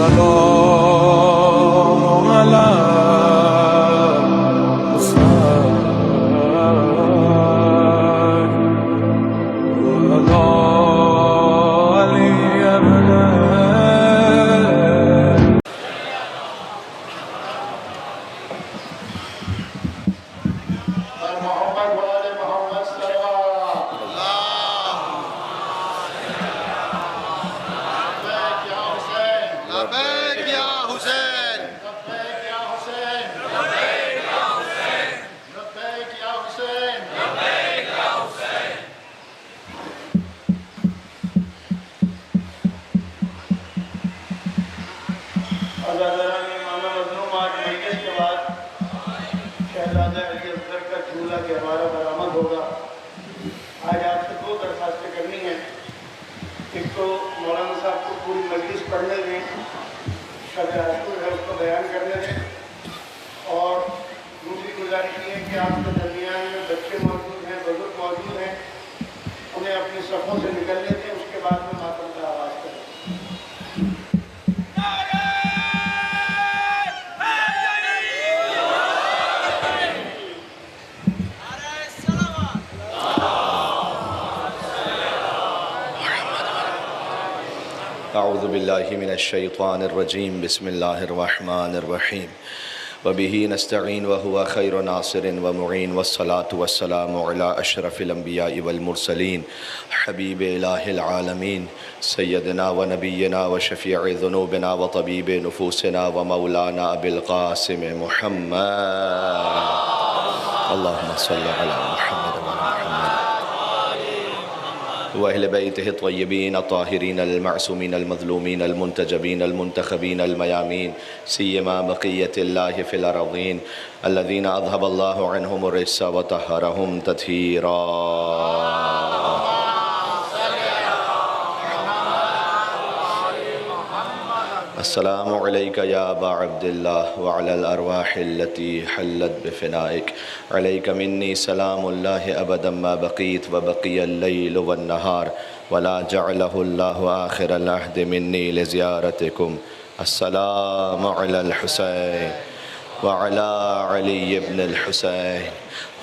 السلام على آج آپ سے دو درخواستیں کرنی ہیں. ایک تو مولانا صاحب کو پوری مجلس پڑھنے دیں، شب عاشور ہے اس کو بیان کرنے دیں، اور دوسری گزارش یہ ہے کہ آپ کے درمیان میں بچے موجود ہیں، بزرگ موجود ہیں، انہیں اپنی صفوں سے نکلنے دیں، اس کے بعد میں ماتم کا آغاز کریں. اعوذ باللہ من الشیطان الرجیم بسم اللہ الرحمن الرحیم وبہ نستعین وہو خیر ناصر ومعین والصلاة والسلام علی اشرف الانبیاء والمرسلین حبیب الہ العالمین سیدنا و نبینا و شفیع ذنوبنا و طبیب نفوسنا و مولانا ابی القاسم محمد اللہم صلی علی محمد وأهل بيته الطيبين الطاهرين المعصومين المظلومين المنتجبين المنتخبين الميامين سيما بقية الله في الأرضين الذين أذهب الله عنهم الرجس وطهرهم تطهيرا. السلام عليك يا أبا عبد الله وعلى الأرواح التي حلت بفنائك. عليك مني سلام الله أبدا ما بقيت وبقي الليل والنهار ولا جعله الله آخر العهد مني لزيارتكم. السلام على الحسين وعلى علي بن الحسين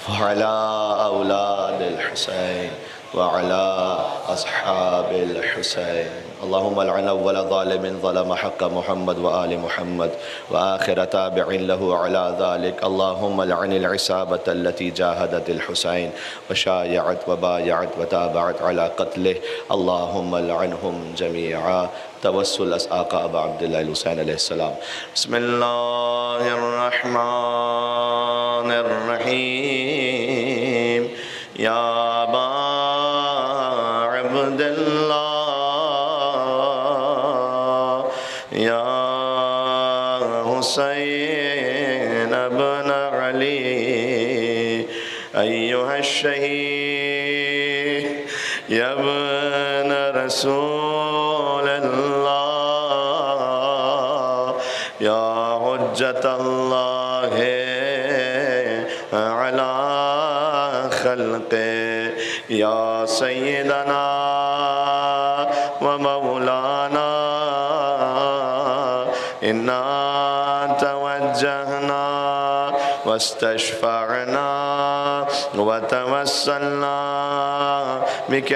وعلى أولاد الحسين وعلى أصحاب الحسين. اللهم لعن أول ظالم ظلم حق محمد وآل محمد وآخر تابع له على ذلك. اللهم لعن العصابة التي جاهدت الحسين وشايعت وبايعت وتابعت على قتله. اللهم لعنهم جميعا. توسل أسآق أبا عبد الله الحسين عليه السلام. بسم الله الرحمن الرحيم. يا أبا عبد الله يا حسين بن علي أيها الشهيد يا ابن رسول الله يا حجة الله على خلقه يا سيدنا ومولانا إنا توجهنا واستشفعنا وتوسلنا بك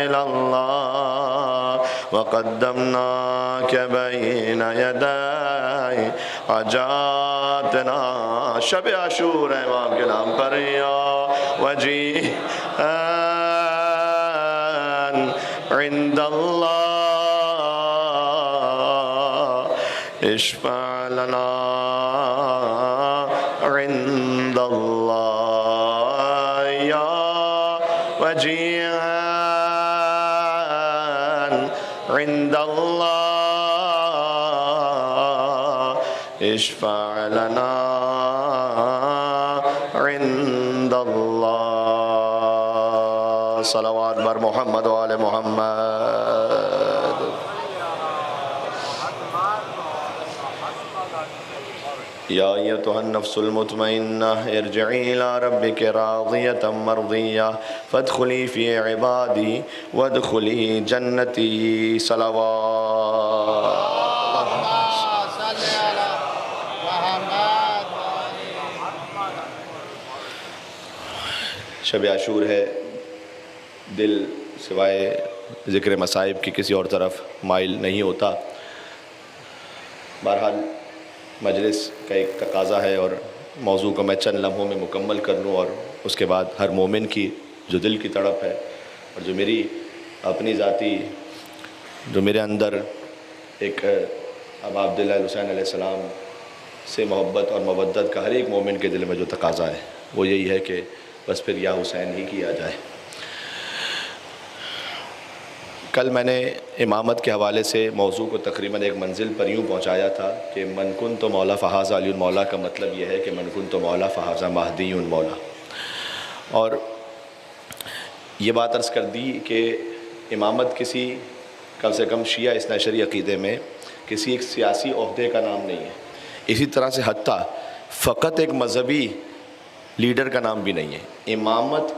إلى الله وقدمناك بين يدي حاجاتنا. شب عاشور امام کے نام پر یا وجیہا عند اللہ اشفع لنا عند اللہ یا وجیہا عند اللہ اشفع لنا عند اللہ. صلوات بر محمد و آل محمد. یا ایتها النفس المطمئنہ ارجعی الى ربک راضیة مرضیہ فادخلی فی عبادی وادخلی جنتی. صلوات شب عاشور ہے، دل سوائے ذکر مصائب کی کسی اور طرف مائل نہیں ہوتا۔ بہرحال مجلس کا ایک تقاضا ہے اور موضوع کو میں چند لمحوں میں مکمل کر لوں، اور اس کے بعد ہر مومن کی جو دل کی تڑپ ہے اور جو میری اپنی ذاتی، جو میرے اندر ایک ابا عبداللہ الحسین علیہ السلام سے محبت اور مودت کا ہر ایک مومن کے دل میں جو تقاضا ہے وہ یہی ہے کہ بس پھر یا حسین ہی کیا جائے۔ کل میں نے امامت کے حوالے سے موضوع کو تقریباً ایک منزل پر یوں پہنچایا تھا کہ من کن تو مولا فہذا علی المولا کا مطلب یہ ہے کہ من کن تو مولا فہذا مہدی المولا، اور یہ بات عرض کر دی کہ امامت کسی کم سے کم شیعہ اثنا عشری عقیدے میں کسی ایک سیاسی عہدے کا نام نہیں ہے، اسی طرح سے حتیٰ فقط ایک مذہبی لیڈر کا نام بھی نہیں ہے۔ امامت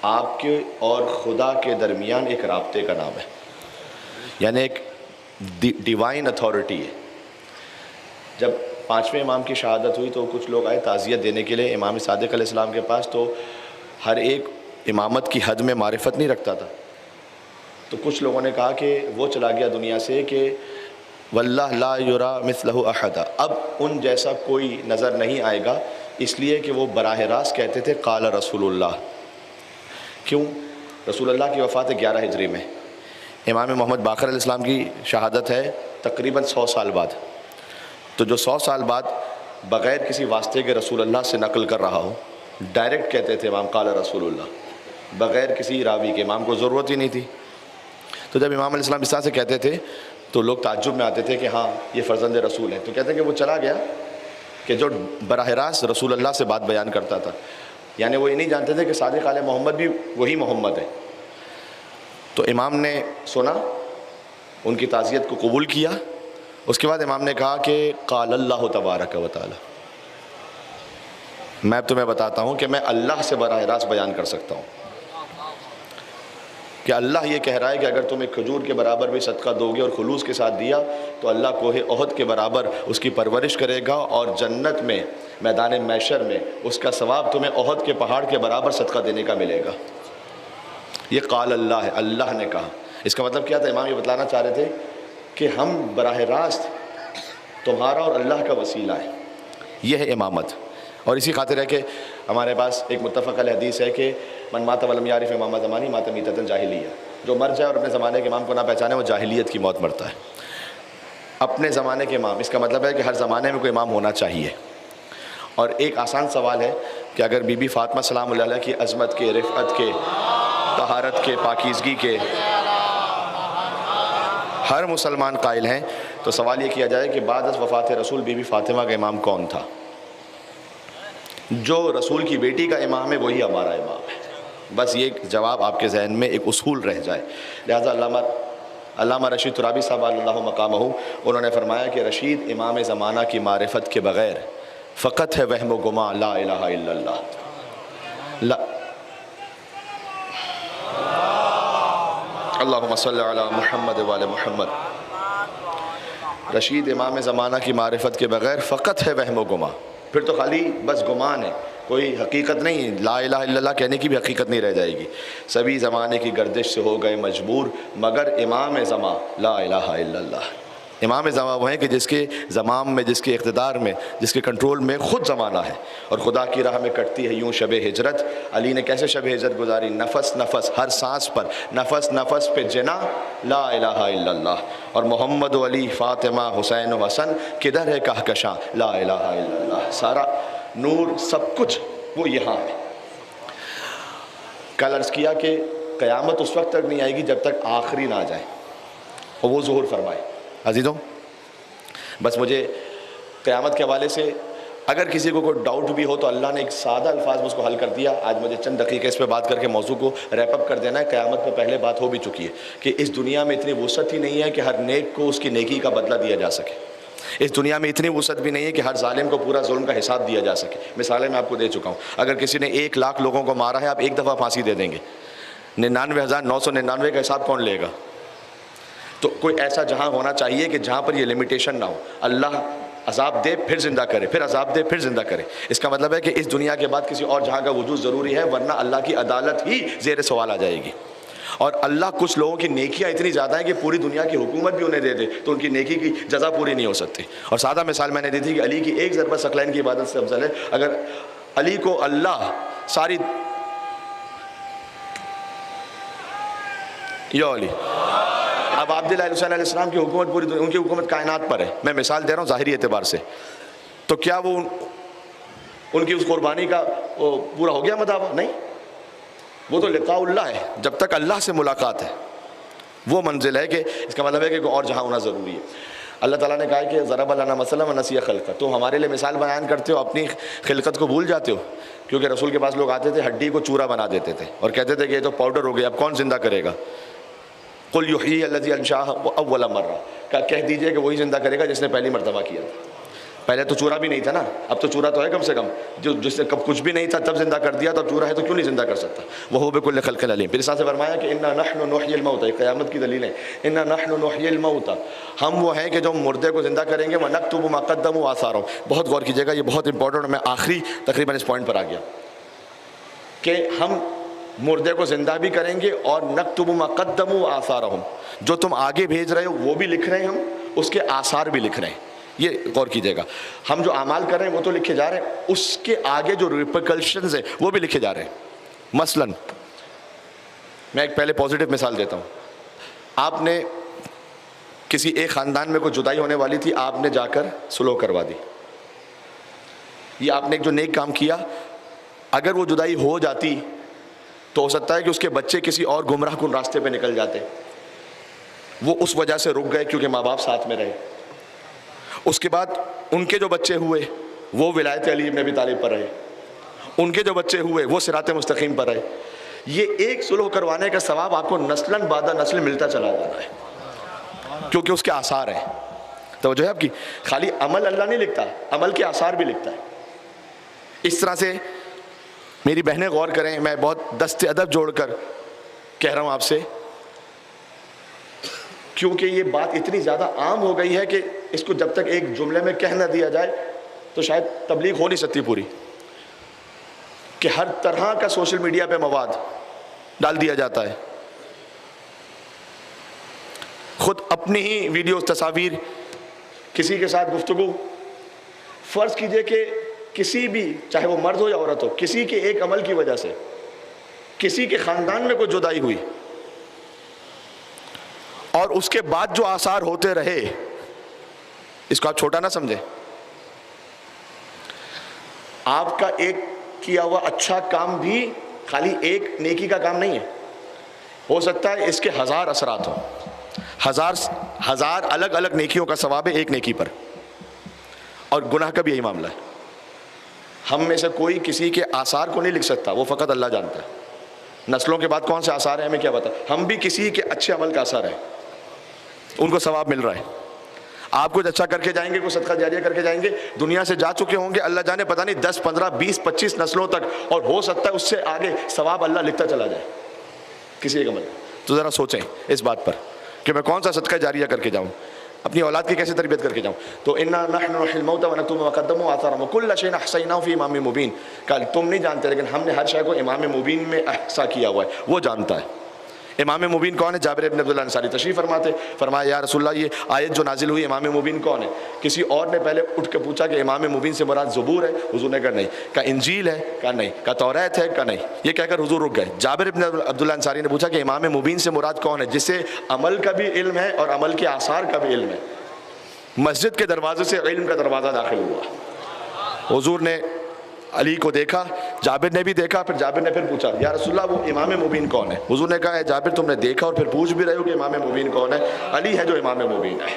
آپ کے اور خدا کے درمیان ایک رابطے کا نام ہے، یعنی ایک ڈیوائن اتھارٹی ہے۔ جب پانچویں امام کی شہادت ہوئی تو کچھ لوگ آئے تعزیت دینے کے لیے امام صادق علیہ السلام کے پاس، تو ہر ایک امامت کی حد میں معرفت نہیں رکھتا تھا، تو کچھ لوگوں نے کہا کہ وہ چلا گیا دنیا سے کہ واللہ لا یرا مثلہ احد، اب ان جیسا کوئی نظر نہیں آئے گا، اس لیے کہ وہ براہ راست کہتے تھے قال رسول اللہ۔ کیوں؟ رسول اللہ کی وفات 11 ہجری میں، امام محمد باقر علیہ السلام کی شہادت ہے تقریباً 100 سال بعد، تو جو 100 سال بعد بغیر کسی واسطے کے رسول اللہ سے نقل کر رہا ہو، ڈائریکٹ کہتے تھے امام قال رسول اللہ، بغیر کسی راوی کے، امام کو ضرورت ہی نہیں تھی۔ تو جب امام علیہ السلام اس طرح سے کہتے تھے تو لوگ تعجب میں آتے تھے کہ ہاں یہ فرزند رسول ہیں، تو کہتے ہیں کہ وہ چلا گیا کہ جو براہ راست رسول اللہ سے بات بیان کرتا تھا، یعنی وہ یہ نہیں جانتے تھے کہ صادق آل محمد بھی وہی محمد ہے۔ تو امام نے سنا، ان کی تعزیت کو قبول کیا، اس کے بعد امام نے کہا کہ قال اللہ تبارک و تعالی، میں اب تمہیں بتاتا ہوں کہ میں اللہ سے براہ راست بیان کر سکتا ہوں کہ اللہ یہ کہہ رہا ہے کہ اگر تم ایک کھجور کے برابر بھی صدقہ دو گے اور خلوص کے ساتھ دیا تو اللہ کوہ احد کے برابر اس کی پرورش کرے گا، اور جنت میں میدان محشر میں اس کا ثواب تمہیں احد کے پہاڑ کے برابر صدقہ دینے کا ملے گا۔ یہ قال اللہ ہے، اللہ نے کہا۔ اس کا مطلب کیا تھا؟ امام یہ بتلانا چاہ رہے تھے کہ ہم براہ راست تمہارا اور اللہ کا وسیلہ ہے، یہ ہے امامت۔ اور اسی خاطر ہے کہ ہمارے پاس ایک متفق علیہ حدیث ہے کہ من مات ولم یعرف امام زمانی مات میتۃ جاہلیہ، جو مر جائے اور اپنے زمانے کے امام کو نہ پہچانے وہ جاہلیت کی موت مرتا ہے۔ اپنے زمانے کے امام، اس کا مطلب ہے کہ ہر زمانے میں کوئی امام ہونا چاہیے۔ اور ایک آسان سوال ہے کہ اگر بی بی فاطمہ سلام اللہ علیہ کی عظمت کے، رفعت کے، طہارت کے، پاکیزگی کے ہر مسلمان قائل ہیں، تو سوال یہ کیا جائے کہ بعد از وفات رسول بی بی فاطمہ کا امام کون تھا؟ جو رسول کی بیٹی کا امام ہے وہی ہمارا امام ہے۔ بس یہ جواب آپ کے ذہن میں ایک اصول رہ جائے۔ لہٰذا علامہ رشید ترابی صاحب اللہ مقامہ، انہوں نے فرمایا کہ رشید امام زمانہ کی معرفت کے بغیر فقط ہے وہم و گما، لا الہ الا اللہ۔ اللہم صلی علی محمد وعلی محمد۔ رشید امام زمانہ کی معرفت کے بغیر فقط ہے وہم و گما، پھر تو خالی بس گمان ہے، کوئی حقیقت نہیں، لا الہ الا اللہ کہنے کی بھی حقیقت نہیں رہ جائے گی۔ سبھی زمانے کی گردش سے ہو گئے مجبور، مگر امام زمان لا الہ الا اللہ۔ امام زمان وہ ہیں کہ جس کے زمام میں، جس کے اقتدار میں، جس کے کنٹرول میں خود زمانہ ہے، اور خدا کی راہ میں کٹتی ہے یوں شب ہجرت۔ علی نے کیسے شب ہجرت گزاری؟ نفس نفس، ہر سانس پر، نفس نفس پہ جنا لا الہ الا اللہ۔ اور محمد و علی، فاطمہ، حسین و حسن، کدھر ہے کہکشاں لا الہ الا اللہ۔ سارا نور، سب کچھ وہ یہاں ہے۔ کل عرض کیا کہ قیامت اس وقت تک نہیں آئے گی جب تک آخری نہ آ جائے اور وہ ظہور فرمائے۔ عزیزوں، بس مجھے قیامت کے حوالے سے اگر کسی کو کوئی ڈاؤٹ بھی ہو تو اللہ نے ایک سادہ الفاظ میں اس کو حل کر دیا۔ آج مجھے چند دقیقے اس پہ بات کر کے موضوع کو ریپ اپ کر دینا ہے۔ قیامت پہ پہلے بات ہو بھی چکی ہے کہ اس دنیا میں اتنی وسعت ہی نہیں ہے کہ ہر نیک کو اس کی نیکی کا بدلہ دیا جا سکے۔ اس دنیا میں اتنی وسعت بھی نہیں ہے کہ ہر ظالم کو پورا ظلم کا حساب دیا جا سکے۔ مثالیں میں آپ کو دے چکا ہوں۔ اگر کسی نے 1,00,000 لوگوں کو مارا ہے، آپ ایک دفعہ پھانسی دے دیں گے، 99,999 کا حساب کون لے گا؟ تو کوئی ایسا جہاں ہونا چاہیے کہ جہاں پر یہ لمیٹیشن نہ ہو۔ اللہ عذاب دے پھر زندہ کرے، پھر عذاب دے پھر زندہ کرے۔ اس کا مطلب ہے کہ اس دنیا کے بعد کسی اور جہاں کا وجود ضروری ہے، ورنہ اللہ کی عدالت ہی زیر سوال آ جائے گی۔ اور اللہ کچھ لوگوں کی نیکیاں اتنی زیادہ ہیں کہ پوری دنیا کی حکومت بھی انہیں دے دے تو ان کی نیکی کی جزا پوری نہیں ہو سکتی۔ اور سادہ مثال میں نے دی تھی کہ علی کی ایک ضربت ثقلین کی عبادت سے افضل ہے۔ اگر علی کو اللہ ساری یا علی، اب عبداللہ علیہ السلام کی حکومت پوری دنیا، ان کی حکومت کائنات پر ہے، میں مثال دے رہا ہوں ظاہری اعتبار سے، تو کیا وہ ان کی اس قربانی کا وہ پورا ہو گیا مداوع؟ نہیں، وہ تو لقاء اللہ ہے، جب تک اللہ سے ملاقات ہے وہ منزل ہے، کہ اس کا مطلب ہے کہ کوئی اور جہاں ہونا ضروری ہے۔ اللہ تعالیٰ نے کہا کہ ضرب لنا مثلا ونسی خلقہ، تو ہمارے لیے مثال بیان کرتے ہو، اپنی خلقت کو بھول جاتے ہو، کیونکہ رسول کے پاس لوگ آتے تھے ہڈی کو چورا بنا دیتے تھے اور کہتے تھے کہ یہ تو پاؤڈر ہو گیا، اب کون زندہ کرے گا؟ قل یحیی الذی انشأہ اول مرہ، کہہ دیجئے کہ وہی زندہ کرے گا جس نے پہلی مرتبہ کیا تھا۔ پہلے تو چورا بھی نہیں تھا نا، اب تو چورا تو ہے کم سے کم، جس نے کب کچھ بھی نہیں تھا تب زندہ کر دیا، تو اب چورا ہے تو کیوں نہیں زندہ کر سکتا؟ وہو بکل خلق علیم۔ پھر اس سے فرمایا کہ انا نحن نحیی الموتى، قیامت کی دلیل ہے، انا نحن نحیی الموتى، ہم وہ ہیں کہ جو مردے کو زندہ کریں گے، ونکتب ما قدموا وآثارهم۔ بہت غور کیجیے گا، یہ بہت امپورٹنٹ، میں آخری تقریباً اس پوائنٹ پر آ گیا کہ ہم مردے کو زندہ بھی کریں گے اور نکتب ما قدموا وآثارهم، جو تم آگے بھیج رہے ہو وہ بھی لکھ رہے ہیں ہم، اس کے آثار بھی لکھ رہے ہیں۔ یہ غور کیجیے گا، ہم جو اعمال کر رہے ہیں وہ تو لکھے جا رہے ہیں، اس کے آگے جو ریپرکشنز ہیں وہ بھی لکھے جا رہے ہیں۔ مثلا میں ایک پہلے پازیٹیو مثال دیتا ہوں، آپ نے کسی ایک خاندان میں کوئی جدائی ہونے والی تھی، آپ نے جا کر سلو کروا دی، یہ آپ نے ایک جو نیک کام کیا، اگر وہ جدائی ہو جاتی تو ہو سکتا ہے کہ اس کے بچے کسی اور گمراہ کن راستے پہ نکل جاتے، وہ اس وجہ سے رک گئے کیونکہ ماں باپ ساتھ میں رہے۔ اس کے بعد ان کے جو بچے ہوئے وہ ولایت علی ابن ابی طالب پر رہے، ان کے جو بچے ہوئے وہ صراط مستقیم پر رہے۔ یہ ایک صلح کروانے کا ثواب آپ کو نسلاً بعد نسل ملتا چلا جا رہا ہے، کیونکہ اس کے آثار ہیں۔ توجہ ہے آپ کی، خالی عمل اللہ نہیں لکھتا، عمل کے آثار بھی لکھتا ہے۔ اس طرح سے میری بہنیں غور کریں، میں بہت دست ادب جوڑ کر کہہ رہا ہوں آپ سے، کیونکہ یہ بات اتنی زیادہ عام ہو گئی ہے کہ اس کو جب تک ایک جملے میں کہہ نہ دیا جائے تو شاید تبلیغ ہو نہیں سکتی پوری، کہ ہر طرح کا سوشل میڈیا پہ مواد ڈال دیا جاتا ہے، خود اپنی ہی ویڈیوز، تصاویر، کسی کے ساتھ گفتگو۔ فرض کیجئے کہ کسی بھی، چاہے وہ مرد ہو یا عورت ہو، کسی کے ایک عمل کی وجہ سے کسی کے خاندان میں کوئی جدائی ہوئی اور اس کے بعد جو آثار ہوتے رہے، اس کو آپ چھوٹا نہ سمجھیں۔ آپ کا ایک کیا ہوا اچھا کام بھی خالی ایک نیکی کا کام نہیں ہے، ہو سکتا ہے اس کے 1000 اثرات ہوں، ہزار الگ الگ نیکیوں کا ثواب ہے ایک نیکی پر۔ اور گناہ کا بھی یہی معاملہ ہے، ہم میں سے کوئی کسی کے آثار کو نہیں لکھ سکتا، وہ فقط اللہ جانتا ہے۔ نسلوں کے بعد کون سے آثار ہیں ہمیں کیا پتا، ہم بھی کسی کے اچھے عمل کا اثر ہے، ان کو ثواب مل رہا ہے۔ آپ کچھ اچھا کر کے جائیں گے، کوئی صدقہ جاریہ کر کے جائیں گے، دنیا سے جا چکے ہوں گے، اللہ جانے پتہ نہیں 10 15 20 25 نسلوں تک، اور ہو سکتا ہے اس سے آگے ثواب اللہ لکھتا چلا جائے کسی ایک عمل۔ تو ذرا سوچیں اس بات پر کہ میں کون سا صدقہ جاریہ کر کے جاؤں، اپنی اولاد کی کیسے تربیت کر کے جاؤں۔ تو انا نحن نحیی الموتى ونکتب ما قدموا وآثارهم وكل شيء احصیناه في امام مبین، کہ تم نہیں جانتے لیکن ہم نے ہر شے کو امام مبین میں احصا کیا ہوا ہے، وہ جانتا ہے۔ امام مبین کون ہے؟ جابر بن عبداللہ انصاری تشریف فرماتے، فرمایا یا رسول اللہ یہ آیت جو نازل ہوئی امام مبین کون ہے؟ کسی اور نے پہلے اٹھ کے پوچھا کہ امام مبین سے مراد زبور ہے، حضور نے کہا نہیں، کہا انجیل ہے، کہا نہیں، کہا توریت ہے، کہا نہیں، یہ کہہ کر حضور رک گئے۔ جابر بن عبداللہ انصاری نے پوچھا کہ امام مبین سے مراد کون ہے؟ جسے عمل کا بھی علم ہے اور عمل کے آثار کا بھی علم ہے۔ مسجد کے دروازے سے علم کا دروازہ داخل ہوا، حضور نے علی کو دیکھا، جابر نے بھی دیکھا، پھر جابر نے پھر پوچھا یا رسول اللہ وہ امام مبین کون ہے؟ حضور نے کہا ہے جابر تم نے دیکھا اور پھر پوچھ بھی رہے ہو کہ امام مبین کون ہے؟ علی ہے جو امام مبین ہے۔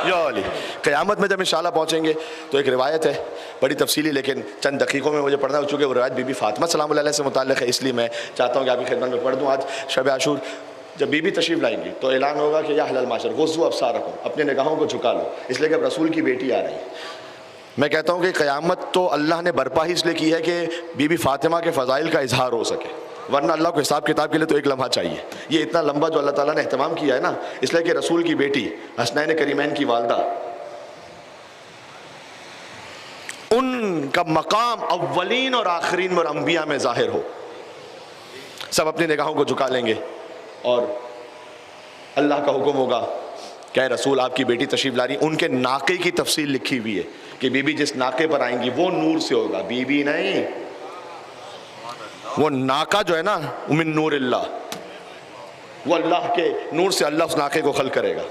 یا علی۔ قیامت میں جب انشاءاللہ پہنچیں گے تو ایک روایت ہے بڑی تفصیلی، لیکن چند دقیقوں میں مجھے پڑھنا ہو چکے، وہ روایت بی بی فاطمہ سلام اللہ علیہ سے متعلق ہے، اس لیے میں چاہتا ہوں کہ آپ کی خدمت میں پڑھ دوں۔ آج شب عاشور جب بی بی تشریف لائیں گی تو اعلان ہوگا کہ یا اہل المعشر غضوا ابصارکم، اپنے نگاہوں کو جھکا لو، اس لیے کہ اب رسول کی بیٹی آ رہی ہے۔ میں کہتا ہوں کہ قیامت تو اللہ نے برپا ہی اس لیے کی ہے کہ بی بی فاطمہ کے فضائل کا اظہار ہو سکے۔ ورنہ اللہ کو حساب کتاب کے لیے تو ایک لمحہ چاہیے. یہ اتنا لمبا جو اللہ تعالیٰ نے اہتمام کیا ہے نا، اس لیے کہ رسول کی بیٹی حسنین کریمین کی والدہ، ان کا مقام اولین اور آخرین میں اور انبیاء میں ظاہر ہو. سب اپنی نگاہوں کو جھکا لیں گے اور اللہ کا حکم ہوگا کہ اے رسول آپ کی بیٹی تشریف لا رہی. ان کے ناقے کی تفصیل لکھی ہوئی ہے کہ بی بی جس ناقے پر آئیں گی وہ نور سے ہوگا. بی بی نہیں، وہ ناقہ جو ہے نا من نور اللہ، وہ اللہ کے نور سے اللہ اس ناقے کو خلق کرے گا.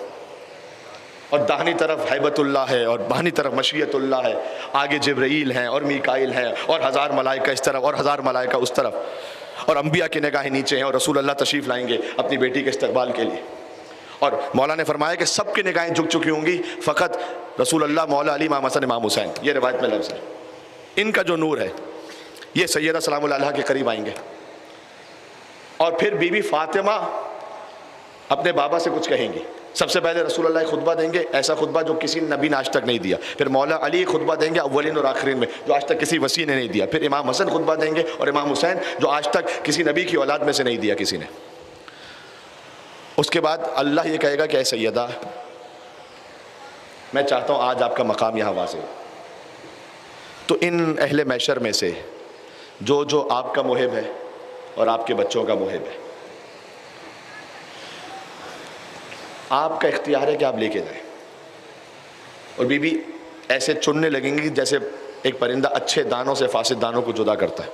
اور داہنی طرف حیبت اللہ ہے اور بائیں طرف مشیت اللہ ہے، آگے جبرائیل ہیں اور میکائیل ہیں اور 1000 ملائکہ اس طرف اور 1000 ملائکہ اس طرف، اور انبیاء کی نگاہیں نیچے ہیں اور رسول اللہ تشریف لائیں گے اپنی بیٹی کے استقبال کے لیے. اور مولا نے فرمایا کہ سب کی نگاہیں جھک چکی ہوں گی، فقط رسول اللہ، مولا علی، امام حسن، امام حسین، یہ روایت میں لفظ ہے. ان کا جو نور ہے یہ سیدہ سلام اللہ علیہا کے قریب آئیں گے. اور پھر بی بی فاطمہ اپنے بابا سے کچھ کہیں گی. سب سے پہلے رسول اللہ خطبہ دیں گے، ایسا خطبہ جو کسی نبی نے آج تک نہیں دیا. پھر مولا علی خطبہ دیں گے اولین اور آخرین میں، جو آج تک کسی وسیع نے نہیں دیا. پھر امام حسن خطبہ دیں گے اور امام حسین، جو آج تک کسی نبی کی اولاد میں سے نہیں دیا کسی نے. اس کے بعد اللہ یہ کہے گا کہ اے سیدہ، میں چاہتا ہوں آج آپ کا مقام یہاں واضح ہو. تو ان اہل محشر میں سے جو آپ کا محب ہے اور آپ کے بچوں کا محب ہے، آپ کا اختیار ہے کہ آپ لے کے جائیں. اور بی بی ایسے چننے لگیں گی جیسے ایک پرندہ اچھے دانوں سے فاسد دانوں کو جدا کرتا ہے.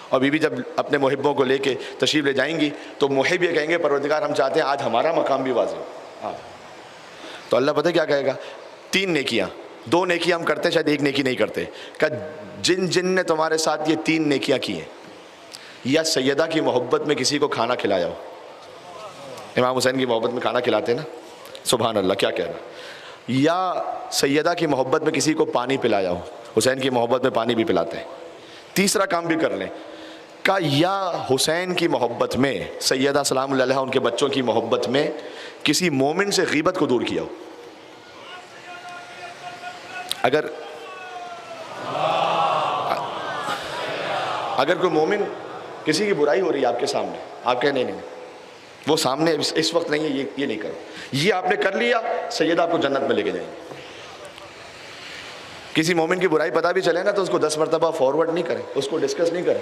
اور بی بی جب اپنے محبوں کو لے کے تشریف لے جائیں گی تو محب یہ کہیں گے پروردگار ہم چاہتے ہیں آج ہمارا مقام بھی واضح ہو. تو اللہ پتہ کیا کہے گا؟ 3 نیکیاں، 2 نیکیاں ہم کرتے ہیں، شاید 1 نیکی نہیں کرتے. کہ جن نے تمہارے ساتھ یہ 3 نیکیاں کی ہیں، یا سیدہ کی محبت میں کسی کو کھانا کھلایا ہو. امام حسین کی محبت میں کھانا کھلاتے ہیں نا، سبحان اللہ کیا کہہ رہا. یا سیدہ کی محبت میں کسی کو پانی پلایا ہو، حسین کی محبت میں پانی بھی پلاتے ہیں. تیسرا کام بھی کر لیں کہ یا حسین کی محبت میں، سیدہ سلام اللہ علیہا ان کے بچوں کی محبت میں کسی مومن سے غیبت کو دور کیا ہو. اگر کوئی مومن کسی کی برائی ہو رہی ہے آپ کے سامنے، آپ کہیں نہیں وہ سامنے اس وقت نہیں ہے، یہ نہیں کرو. یہ آپ نے کر لیا، سیدہ آپ کو جنت میں لے کے جائیں گے. کسی مومن کی برائی پتہ بھی چلے نا تو اس کو 10 مرتبہ فارورڈ نہیں کریں، اس کو ڈسکس نہیں کریں.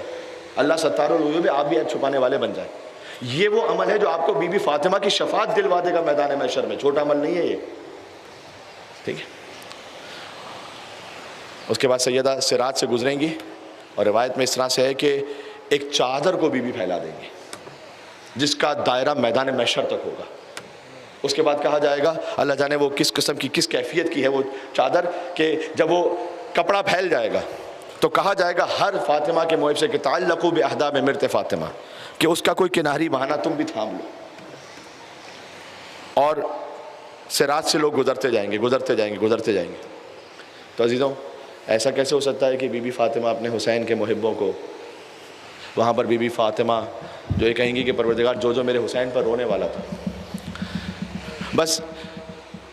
اللہ ستار العیوب، آپ بھی چھپانے والے بن جائیں. یہ وہ عمل ہے جو آپ کو بی بی فاطمہ کی شفاعت دلوا دے گا میدان محشر میں. چھوٹا عمل نہیں ہے یہ، ٹھیک ہے. اس کے بعد سیدہ صراط سے گزریں گی اور روایت میں اس طرح سے ہے کہ ایک چادر کو بی بی پھیلا دیں گے جس کا دائرہ میدان محشر تک ہوگا. اس کے بعد کہا جائے گا، اللہ جانے وہ کس قسم کی کس کیفیت کی ہے وہ چادر، کہ جب وہ کپڑا پھیل جائے گا تو کہا جائے گا ہر فاطمہ کے محب سے کہ تعلقوا باحداب مرت فاطمہ، کہ اس کا کوئی کناری بہانہ تم بھی تھام لو. اور صراط سے لوگ گزرتے جائیں گے. تو عزیزوں، ایسا کیسے ہو سکتا ہے کہ بی بی فاطمہ اپنے حسین کے محبوں کو، وہاں پر بی بی فاطمہ جو یہ کہیں گی کہ پروردگار جو میرے حسین پر رونے والا تھا، بس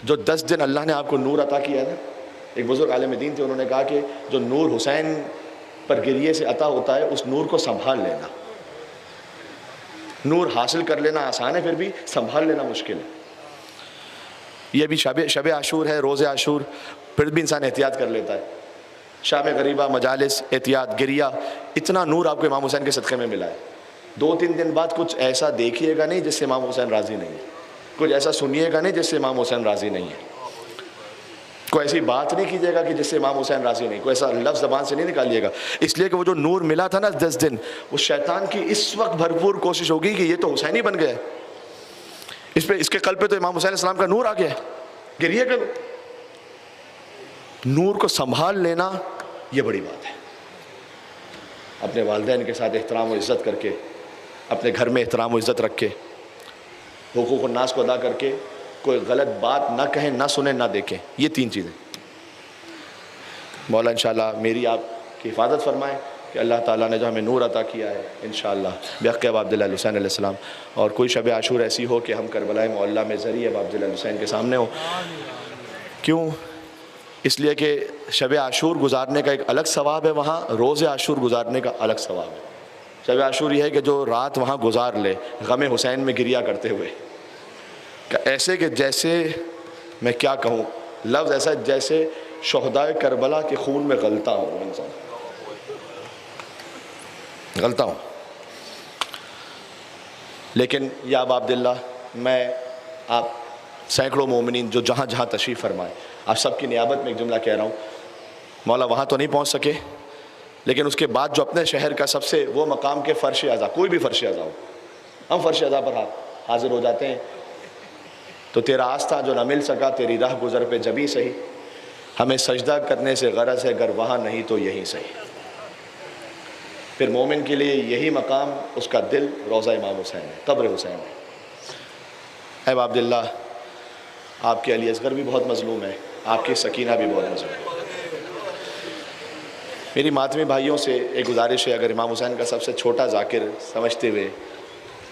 جو 10 دن اللہ نے آپ کو نور عطا کیا ہے نا. ایک بزرگ عالم دین تھے، انہوں نے کہا کہ جو نور حسین پر گریے سے عطا ہوتا ہے اس نور کو سنبھال لینا. نور حاصل کر لینا آسان ہے، پھر بھی سنبھال لینا مشکل ہے. یہ بھی شب عاشور ہے، روز عاشور، پھر بھی انسان احتیاط کر لیتا ہے. شام غریبہ، مجالس، احتیاط، گریہ، اتنا نور آپ کو امام حسین کے صدقے میں ملا ہے. 2-3 دن بعد کچھ ایسا دیکھیے گا نہیں جس سے امام حسین راضی نہیں ہے، کچھ ایسا سنیے گا نہیں جس سے امام حسین راضی نہیں ہے، کوئی ایسی بات نہیں کیجیے گا کہ جس سے امام حسین راضی نہیں، کوئی ایسا لفظ زبان سے نہیں نکالیے گا. اس لیے کہ وہ جو نور ملا تھا نا 10 دن، وہ شیطان کی اس وقت بھرپور کوشش ہوگی کہ یہ تو حسین ہی بن گیا ہے، اس کے قلب پہ تو امام حسین علیہ السلام کا نور آ گیا ہے، گریہ کرو. نور کو سنبھال لینا یہ بڑی بات ہے. اپنے والدین کے ساتھ احترام و عزت کر کے، اپنے گھر میں احترام و عزت رکھ کے، حقوق الناس کو ادا کر کے، کوئی غلط بات نہ کہیں، نہ سنیں، نہ دیکھیں. یہ 3 چیزیں. مولا انشاءاللہ میری آپ کی حفاظت فرمائیں کہ اللہ تعالیٰ نے جو ہمیں نور عطا کیا ہے انشاءاللہ بحق ابا عبداللہ حسین علیہ السلام، اور کوئی شب عاشور ایسی ہو کہ ہم کربلا معلیٰ میں ذریعہ ابا عبداللہ حسین کے سامنے ہو. کیوں؟ اس لیے کہ شب عاشور گزارنے کا ایک الگ ثواب ہے، وہاں روز عاشور گزارنے کا الگ ثواب ہے. شب عاشور یہ ہے کہ جو رات وہاں گزار لے غم حسین میں گریا کرتے ہوئے، کہ ایسے کہ جیسے میں کیا کہوں، لفظ ایسا جیسے شہدائے کربلا کے خون میں غلطا ہوں، انسان غلطا ہوں۔ لیکن یا ابا عبداللہ، میں آپ سینکڑوں مومنین جو جہاں جہاں تشریف فرمائے، آپ سب کی نیابت میں ایک جملہ کہہ رہا ہوں، مولا وہاں تو نہیں پہنچ سکے، لیکن اس کے بعد جو اپنے شہر کا سب سے وہ مقام کے فرش اعضا، کوئی بھی فرش اعضا ہو، ہم فرش اعضا پر حاضر ہو جاتے ہیں، تو تیرا آستہ جو نہ مل سکا تیری راہ گزر پہ جبھی صحیح، ہمیں سجدہ کرنے سے غرض ہے گر وہاں نہیں تو یہی صحیح۔ پھر مومن کے لیے یہی مقام، اس کا دل روضہ امام حسین ہے، قبر حسین ہے۔ اے عبداللہ، آپ کے علی اصغر بھی بہت مظلوم ہے، آپ کی سکینہ بھی بہت مظلوم ہے۔ میری ماتمی بھائیوں سے ایک گزارش ہے، اگر امام حسین کا سب سے چھوٹا ذاکر سمجھتے ہوئے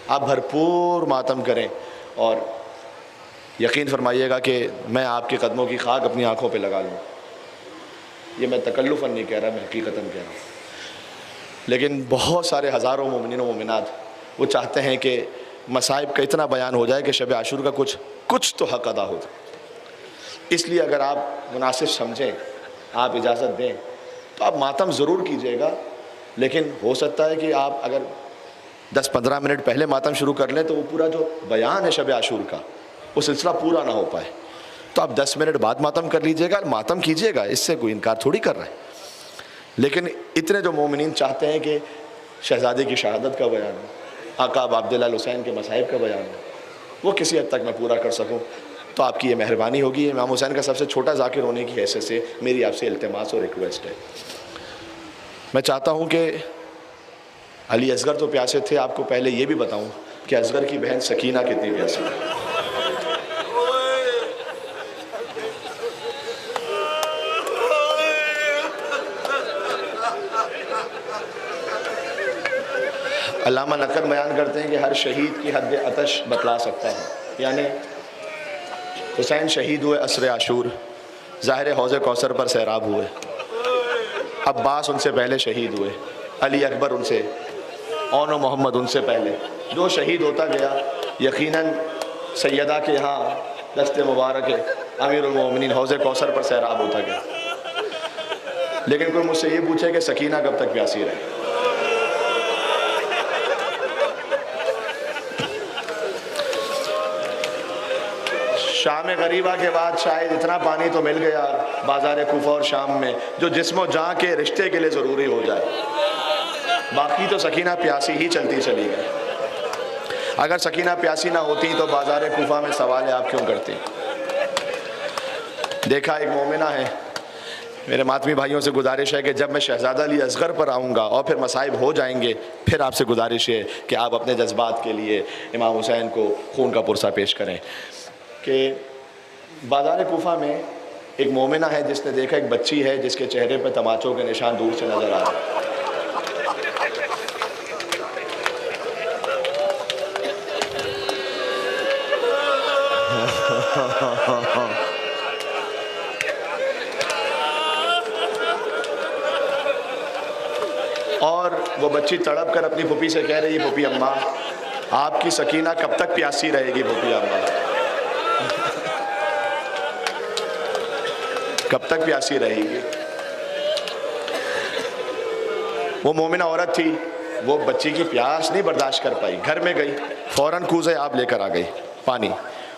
آپ بھرپور ماتم کریں، اور یقین فرمائیے گا کہ میں آپ کے قدموں کی خاک اپنی آنکھوں پہ لگا لوں، یہ میں تکلفاً نہیں کہہ رہا، میں حقیقتاً کہہ رہا ہوں۔ لیکن بہت سارے ہزاروں مومنین و مومنات وہ چاہتے ہیں کہ مصائب کا اتنا بیان ہو جائے کہ شب عاشور کا کچھ تو حق ادا ہو جائے۔ اس لیے اگر آپ مناسب سمجھیں، آپ اجازت دیں، تو آپ ماتم ضرور کیجئے گا، لیکن ہو سکتا ہے کہ آپ اگر 10-15 منٹ پہلے ماتم شروع کر لیں تو وہ پورا جو بیان ہے شب عاشور کا وہ سلسلہ پورا نہ ہو پائے، تو آپ 10 منٹ بعد ماتم کر لیجئے گا، ماتم کیجئے گا، اس سے کوئی انکار تھوڑی کر رہا ہے۔ لیکن اتنے جو مومنین چاہتے ہیں کہ شہزادے کی شہادت کا بیان ہو، آقا ابا عبداللہ الحسین کے مصائب کا بیان ہو، وہ کسی حد تک میں پورا کر سکوں، تو آپ کی یہ مہربانی ہوگی۔ امام حسین کا سب سے چھوٹا ذاکر ہونے کی حیثیت سے میری آپ سے التماس اور ریکویسٹ ہے، میں چاہتا ہوں کہ علی اصغر تو پیاسے تھے، آپ کو پہلے یہ بھی بتاؤں کہ اصغر کی بہن سکینہ کتنی پیاسی ہے۔ علامہ نقر بیان کرتے ہیں کہ ہر شہید کی حد عطش بتلا سکتا ہے، یعنی حسین شہید ہوئے عصر عاشور، ظاہر حوض کوثر پر سیراب ہوئے، عباس ان سے پہلے شہید ہوئے، علی اکبر ان سے، اون و محمد ان سے پہلے، جو شہید ہوتا گیا یقیناً سیدہ کے ہاں دست مبارک امیر المومنین حوض کوثر پر سیراب ہوتا گیا۔ لیکن کوئی مجھ سے یہ پوچھے کہ سکینہ کب تک پیاسی رہے؟ شام غریبہ کے بعد شاید اتنا پانی تو مل گیا بازار کوفہ اور شام میں جو جسم و جاں کے رشتے کے لیے ضروری ہو جائے، باقی تو سکینہ پیاسی ہی چلتی چلی گئی۔ اگر سکینہ پیاسی نہ ہوتی تو بازار کوفہ میں سوال آپ کیوں کرتی؟ دیکھا ایک مومنہ ہے، میرے ماتمی بھائیوں سے گزارش ہے کہ جب میں شہزادہ علی اصغر پر آؤں گا اور پھر مصائب ہو جائیں گے، پھر آپ سے گزارش ہے کہ آپ اپنے جذبات کے لیے امام حسین کو خون کا پرسہ پیش کریں۔ کہ بازار کوفہ میں ایک مومنہ ہے جس نے دیکھا ایک بچی ہے جس کے چہرے پہ تماچوں کے نشان دور سے نظر آ رہے ہیں۔ اور وہ بچی تڑپ کر اپنی پھوپھی سے کہہ رہی ہے، پھوپھی اماں آپ کی سکینہ کب تک پیاسی رہے گی؟ پھوپھی اماں کب تک پیاسی رہے گی؟ وہ مومنہ عورت تھی، وہ بچی کی پیاس نہیں برداشت کر پائی، گھر میں گئی، فوراً کوزے آپ لے کر آ گئی پانی،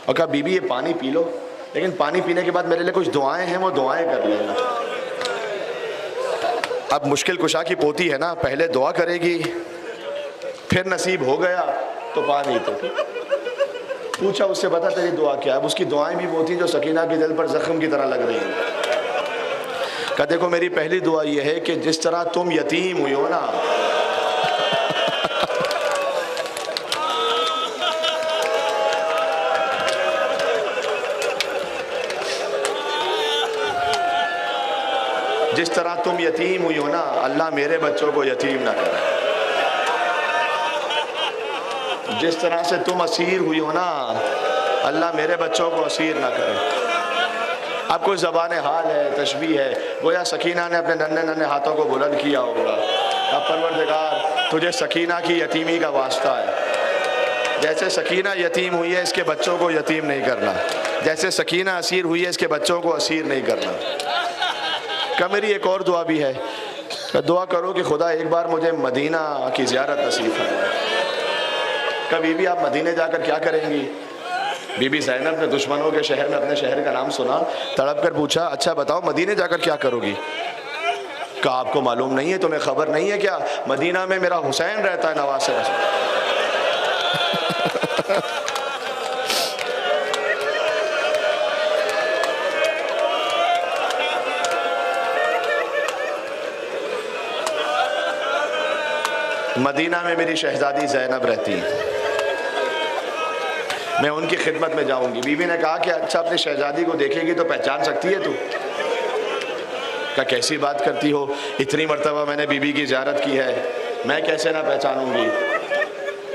اور کہا بی بی یہ پانی پی لو، لیکن پانی پینے کے بعد میرے لیے کچھ دعائیں ہیں، وہ دعائیں کر لینا۔ اب مشکل کشا کی پوتی ہے نا، پہلے دعا کرے گی، پھر نصیب ہو گیا تو پانی تو پوچھا اس سے بتا تیری دعا کیا ہے؟ اب اس کی دعائیں بھی وہ تھیں جو سکینہ کے دل پر زخم کی طرح لگ رہی ہیں۔ کہا دیکھو میری پہلی دعا یہ ہے کہ جس طرح تم یتیم ہوئی ہو نا، جس طرح تم یتیم ہوئی ہو نا، اللہ میرے بچوں کو یتیم نہ کرے۔ جس طرح سے تم اسیر ہوئی ہو نا، اللہ میرے بچوں کو اسیر نہ کرے۔ اب کوئی زبان حال ہے، تشبیہ ہے، گویا سکینہ نے اپنے ننھے ننھے ہاتھوں کو بلند کیا ہوگا، اب پروردگار تجھے سکینہ کی یتیمی کا واسطہ ہے، جیسے سکینہ یتیم ہوئی ہے اس کے بچوں کو یتیم نہیں کرنا، جیسے سکینہ اسیر ہوئی ہے اس کے بچوں کو اسیر نہیں کرنا۔ کہ میری ایک اور دعا بھی ہے، کہ دعا کرو کہ خدا ایک بار مجھے مدینہ کی زیارت نصیب فرمائے۔ کبھی بھی آپ مدینے جا کر کیا کریں گی؟ بی بی زینب نے دشمنوں کے شہر میں اپنے شہر کا نام سنا، تڑپ کر پوچھا اچھا بتاؤ مدینے جا کر کیا کرو گی؟ کہا آپ کو معلوم نہیں ہے، تمہیں خبر نہیں ہے کیا؟ مدینہ میں میرا حسین رہتا ہے، نواسے رسول۔ مدینہ میں میری شہزادی زینب رہتی ہے، میں ان کی خدمت میں جاؤں گی۔ بیوی نے کہا کہ اچھا اپنی شہزادی کو دیکھے گی تو پہچان سکتی ہے تو؟ کہ کیسی بات کرتی ہو، اتنی مرتبہ میں نے بیوی کی زیارت کی ہے، میں کیسے نہ پہچانوں گی؟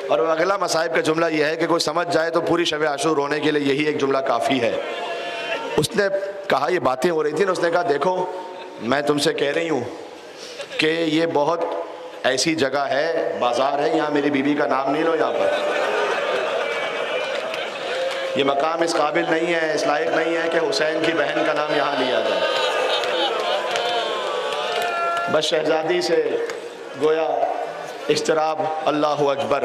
اور اگلا مصائب کا جملہ یہ ہے کہ کوئی سمجھ جائے تو پوری شب عاشور رونے کے لیے یہی ایک جملہ کافی ہے۔ اس نے کہا یہ باتیں ہو رہی تھیں، اس نے کہا دیکھو میں تم سے کہہ رہی ہوں کہ یہ بہت ایسی جگہ ہے، بازار ہے، یہاں میری بیوی کا نام نہیں لو، یہاں پر یہ مقام اس قابل نہیں ہے، اس لائق نہیں ہے کہ حسین کی بہن کا نام یہاں لیا جائے۔ بس شہزادی سے گویا اضطراب، اللہ اکبر،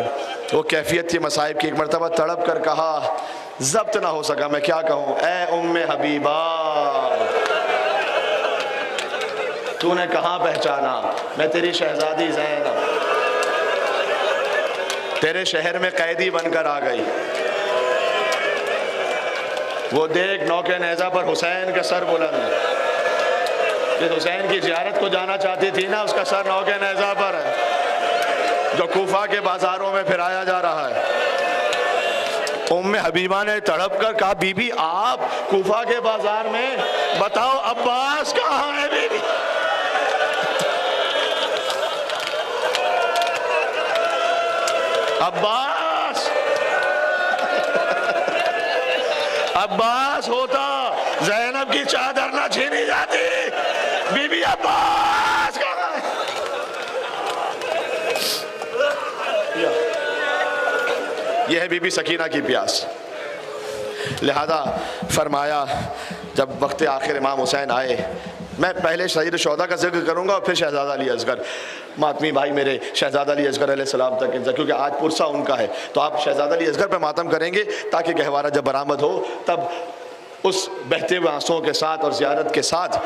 وہ کیفیت تھی مصائب کی۔ ایک مرتبہ تڑپ کر کہا، ضبط نہ ہو سکا، میں کیا کہوں، اے ام حبیبہ تو نے کہاں پہچانا؟ میں تیری شہزادی زینب تیرے شہر میں قیدی بن کر آ گئی، وہ دیکھ نوکے نیزہ پر حسین کا سر بلند، جس حسین کی زیارت کو جانا چاہتی تھی نا، اس کا سر نوکے نیزہ پر ہے، جو کوفہ کے بازاروں میں پھرایا جا رہا ہے۔ ام حبیبہ نے تڑپ کر کہا بی بی آپ کوفہ کے بازار میں، بتاؤ عباس کہاں ہے بی بی؟ عباس ہوتا زینب کی چادر نہ چھینی جاتی، بی بی عباس کہاں ہے؟ یہ ہے بی بی سکینہ کی پیاس۔ لہذا فرمایا جب وقت آخر امام حسین آئے، میں پہلے سید الشہداء کا ذکر کروں گا اور پھر شہزادہ علی اصغر، ماتمی بھائی میرے شہزادہ علی اصغر علیہ السلام تک، کیونکہ آج پرسہ ان کا ہے تو آپ شہزادہ علی اصغر پہ ماتم کریں گے تاکہ گہوارہ جب برآمد ہو تب اس بہتے ہوئے آنسوؤں کے ساتھ اور زیارت کے ساتھ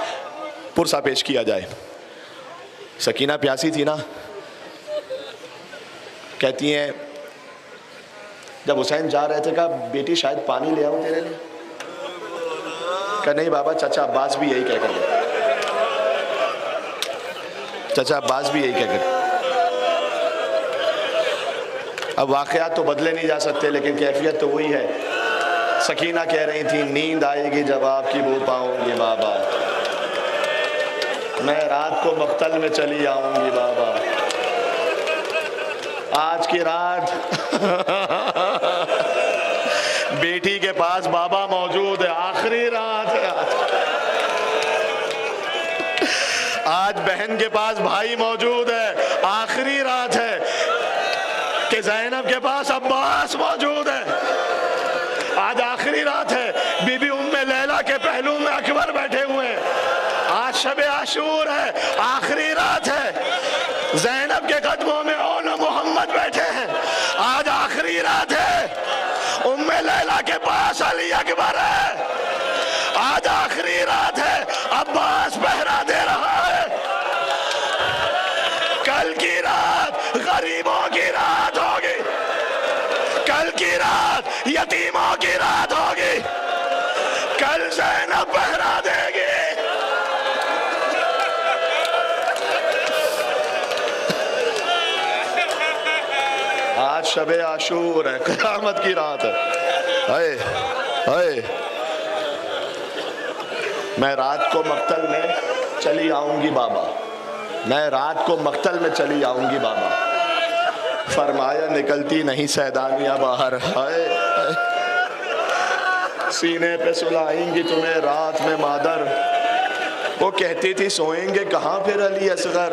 پرسہ پیش کیا جائے۔ سکینہ پیاسی تھی نا، کہتی ہیں جب حسین جا رہے تھے کہا بیٹی شاید پانی لے آؤں تیرے لیے؟ کہ نہیں بابا، چچا عباس بھی یہی کہہ کر گئے، چچا عباس بھی یہی کہہ کر۔ اب واقعات تو بدلے نہیں جا سکتے لیکن کیفیت تو وہی ہے۔ سکینہ کہہ رہی تھی نیند آئے گی جب آپ کی بو پاؤں گی بابا، میں رات کو مقتل میں چلی آؤں گی بابا، آج کی رات بیٹی کے پاس بابا موجود ہے، آخری رات ہے آج بہن کے پاس بھائی موجود ہے، آخری رات ہے کہ زینب کے پاس عباس موجود ہے، آج آخری رات ہے۔ بی بی ام لیلہ کے پہلو میں اکبر بیٹھے ہوئے ہیں، آج شب عاشور ہے، آخری رات ہے۔ زینب کے قدموں میں اون محمد بیٹھے ہیں، آج آخری رات ہے۔ ام لیلہ کے پاس علی اکبر ہے، آج آخری رات ہے۔ عباس پہرا دے رہا ہے، کل کی رات غریبوں کی رات ہوگی، کل کی رات یتیموں کی رات ہوگی، کل زینب پہرا دے گی۔ آج شب عاشور ہے، قیامت کی رات ہے۔ ہائے ہائے، میں رات کو مقتل میں چلی آؤں گی بابا، میں رات کو مقتل میں چلی آؤں گی بابا۔ فرمایا نکلتی نہیں سیدانیاں باہر، ہائے سینے پہ سلائیں گی تمہیں رات میں مادر، وہ کہتی تھی سوئیں گے کہاں پھر علی اصغر،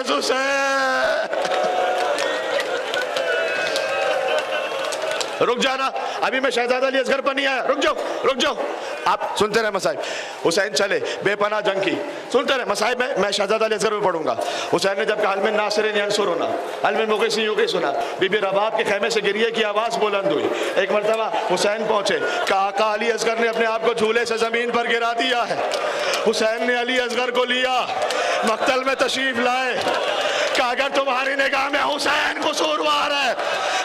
حافظ حسین. رک جانا، ابھی میں شہزادہ علی اصغر پر نہیں آیا. رک جاؤ. آپ سنتے رہے مصائب. حسین چلے بے پناہ جنگ کی. سنتے رہے مصائب. میں شہزادہ علی اصغر میں پڑھوں گا. حسین نے جب کہا حل من ناصرین ینصرنا، حل من مغیث یغیثنا سنا، بی بی رباب کے خیمے سے گریے کی آواز بلند ہوئی. ایک مرتبہ حسین پہنچے، کہا آقا علی اصغر نے اپنے آپ کو جھولے سے زمین پر گرا دیا ہے. حسین نے علی اصغر کو لیا، مقتل میں تشریف لائے. کہ اگر تمہاری نگاہ میں حسین قصوروار ہے،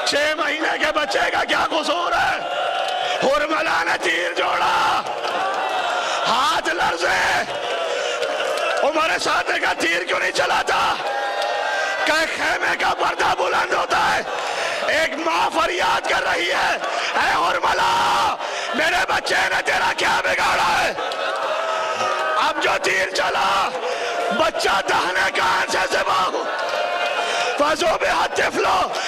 6 مہینے کے بچے کا کیا قصور ہے؟ حرملہ نے تیر جوڑا، ہاتھ لرزے. عمر صادق کا تیر کیوں نہیں چلاتا؟ کہ خیمے کا پردہ بلند ہوتا ہے. ایک ماں فریاد کر رہی ہے، اے حرملہ میرے بچے نے تیرا کیا بگاڑا ہے؟ اب جو تیر چلا، بچہ دہنے کان سے ذبح ہو. فَذُبِحَ الطِّفْلُ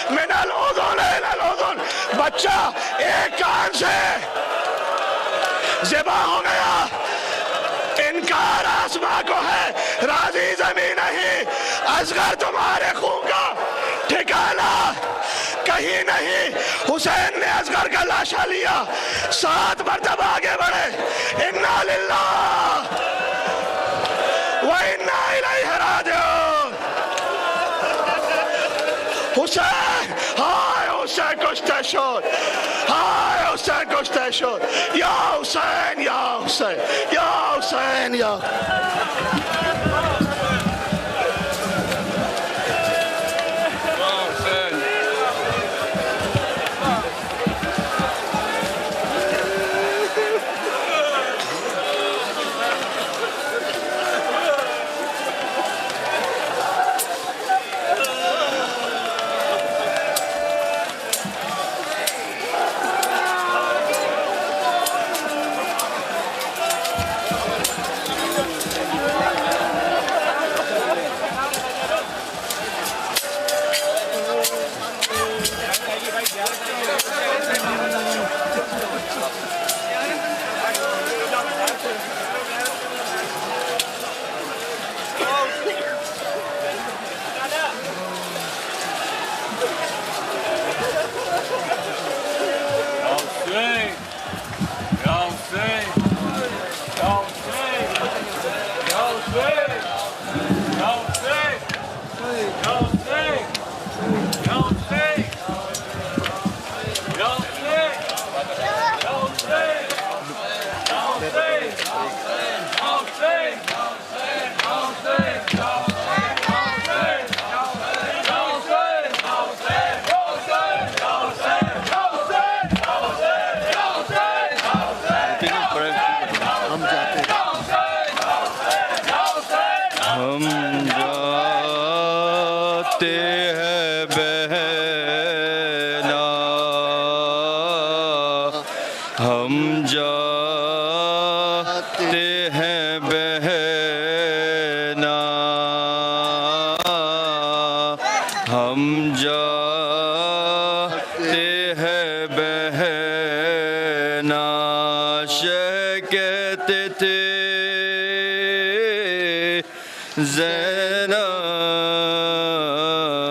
مِنَ الْأُذُنِ إِلَى الْأُذُنِ، بچہ ایک کان سے ذبح ہو گیا. انکار آسماں کو ہے، راضی زمین نہیں. اصغر تمہارے خون کا ٹھکانہ کہیں نہیں. حسین نے اصغر کا لاشا لیا، 7 مرتبہ آگے بڑھے. اِنَّا لِلَّهِ وَإِنَّا إِلَيْهِ راجعون. حسین، ہائے حسین کشتے شد، ہائے حسین کشتے شد. یا حسین یا حسین یا حسین یا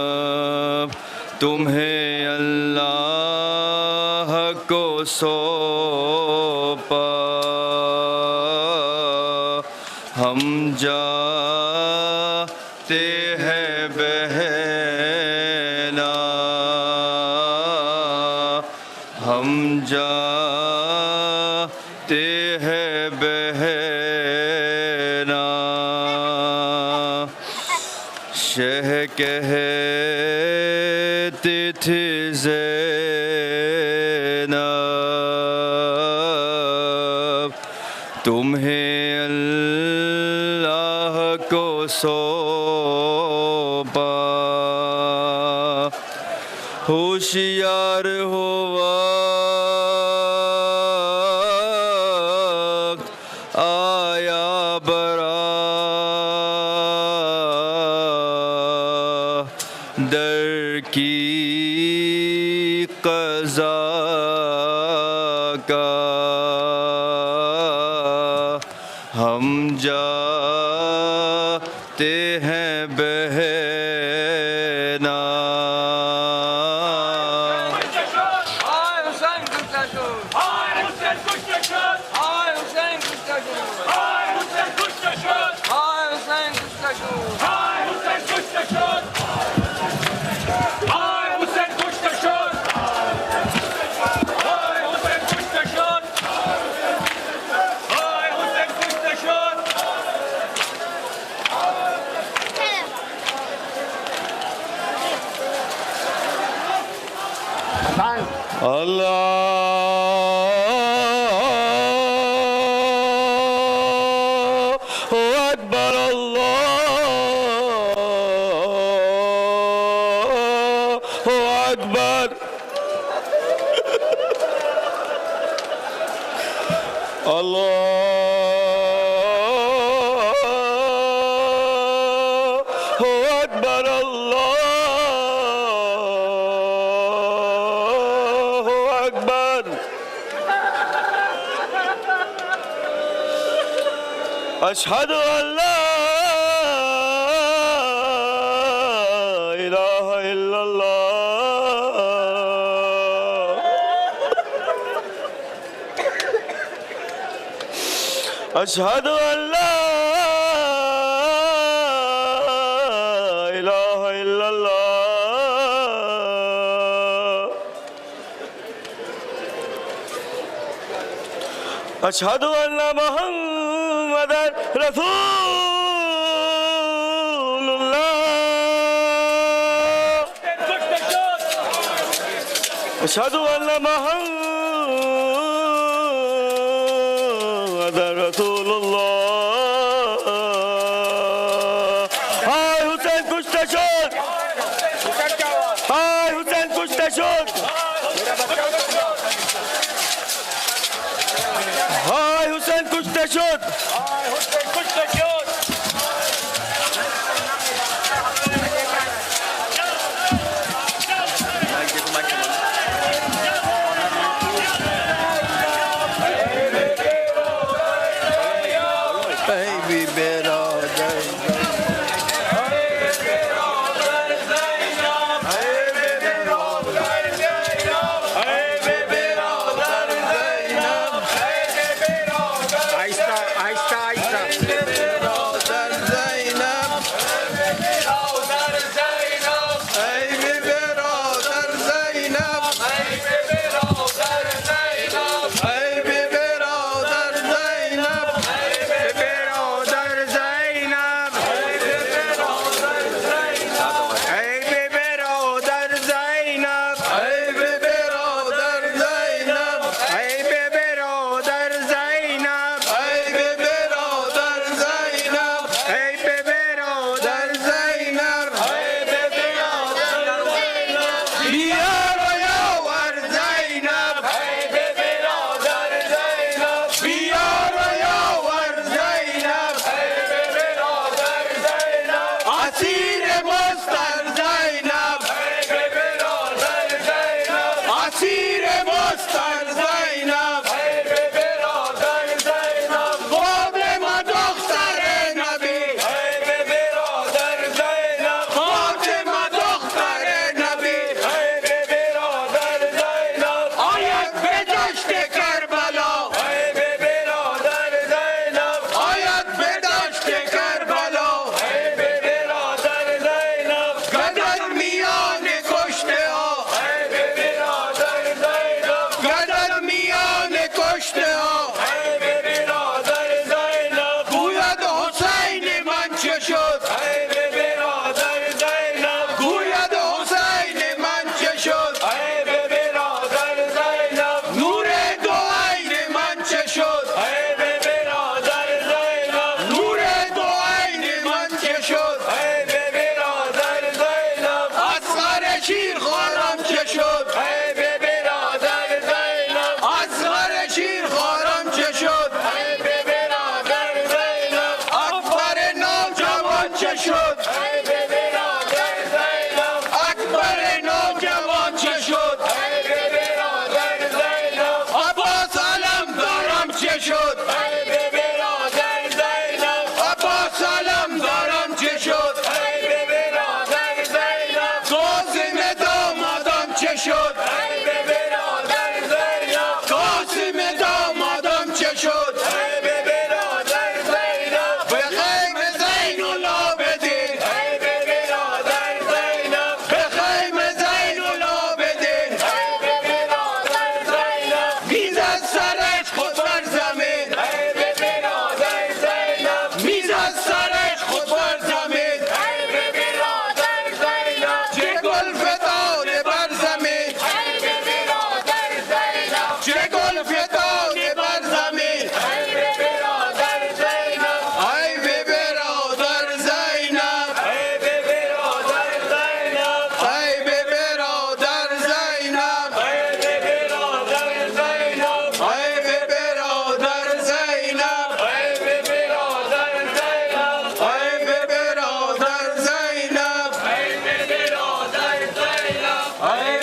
زینب تمہیں اللہ کو سونپا، ہم جاتے ہیں بہنا، ہم جاتے ہیں بہنا. شہ کہتی تھی زینب تمہیں اللہ کو سونپا، ہوشیار ہو وقت آیا در کی قضا کا، ہم جاتے ہیں بہنا، Hussein Kuştaşır! Hay Hüseyin Kuştaşır! Hay Hüseyin Kuştaşır! Hay Hüseyin Kuştaşır! Hay Hüseyin Kuştaşır! Hay Hüseyin Kuştaşır! Hay Hüseyin Kuştaşır! Hay Hüseyin Kuştaşır! Allahu Ekber, Allahu Ekber. Allahu Ekber, Allahu Ekber. أشهد أن لا إله إلا الله أشهد أن لا إله إلا الله أشهد أن محمدًا رسول الله أشهد أن محمدًا رسول الله هاي حسين کشته شد هاي حسین کشته شد هاي حسین کشته شد Baby برادر آہستہ آہستہ آہستہ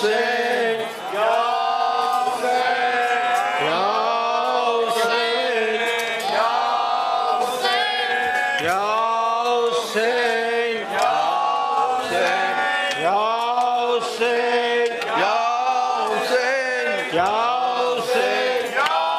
حسین یا حسین یا حسین یا حسین یا حسین یا حسین یا حسین یا حسین یا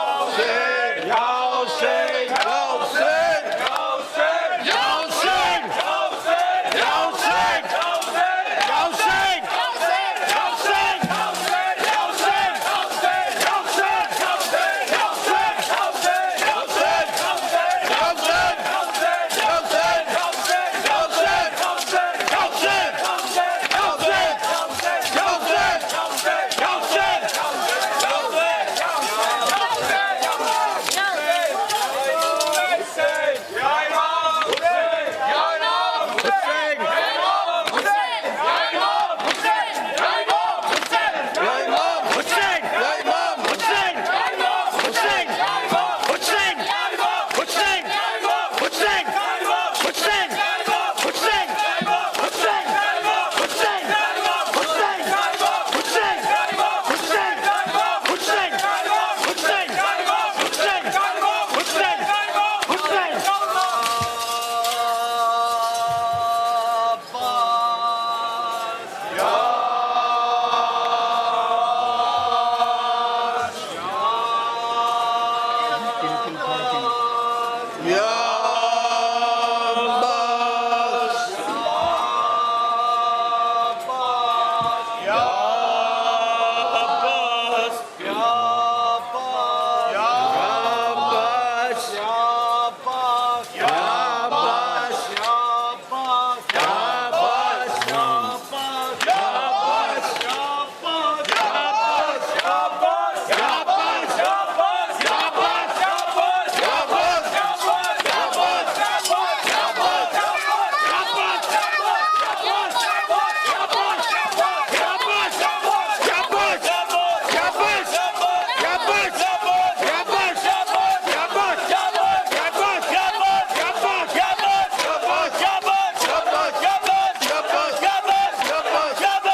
حسین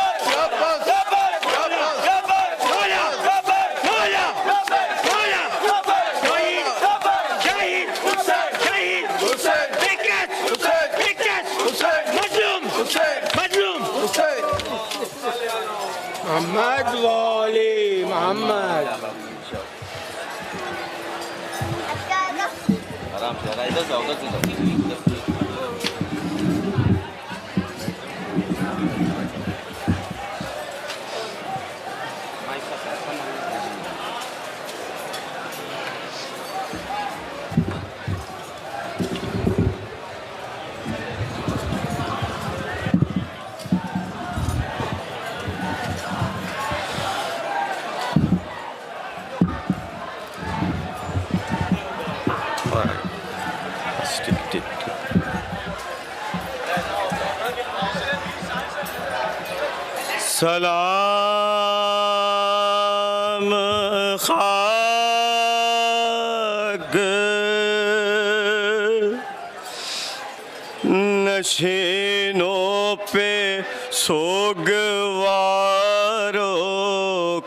محمد والی محمد آرام سے ادھر جاؤ ادھر سے جاؤ سلام خاک نشینوں پہ سوگواروں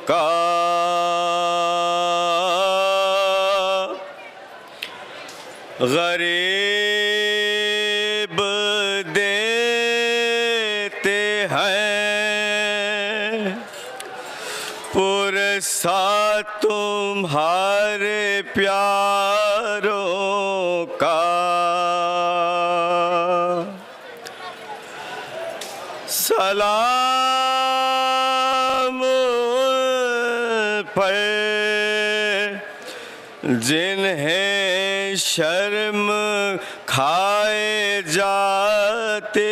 کا غریب دیتے ہیں پرسا تمہارے پیاروں کا سلام پر جنہیں شرم کھائے جاتے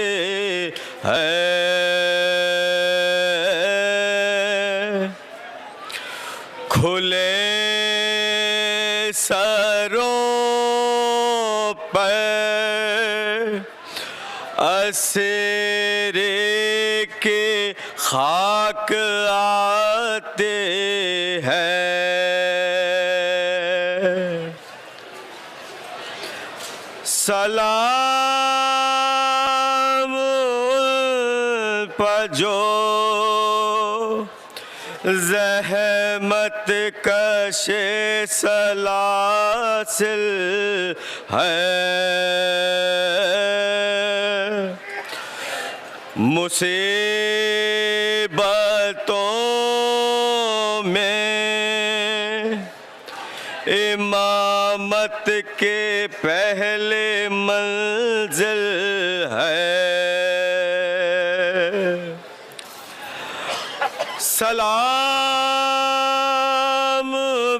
ہیں کھلے سروں پر اسیرے کے خاک آتے ہیں سلام پر جو زحمت کش سلاسل ہے، مصیبتوں میں امامت کے پہلے منزل ہے، سلام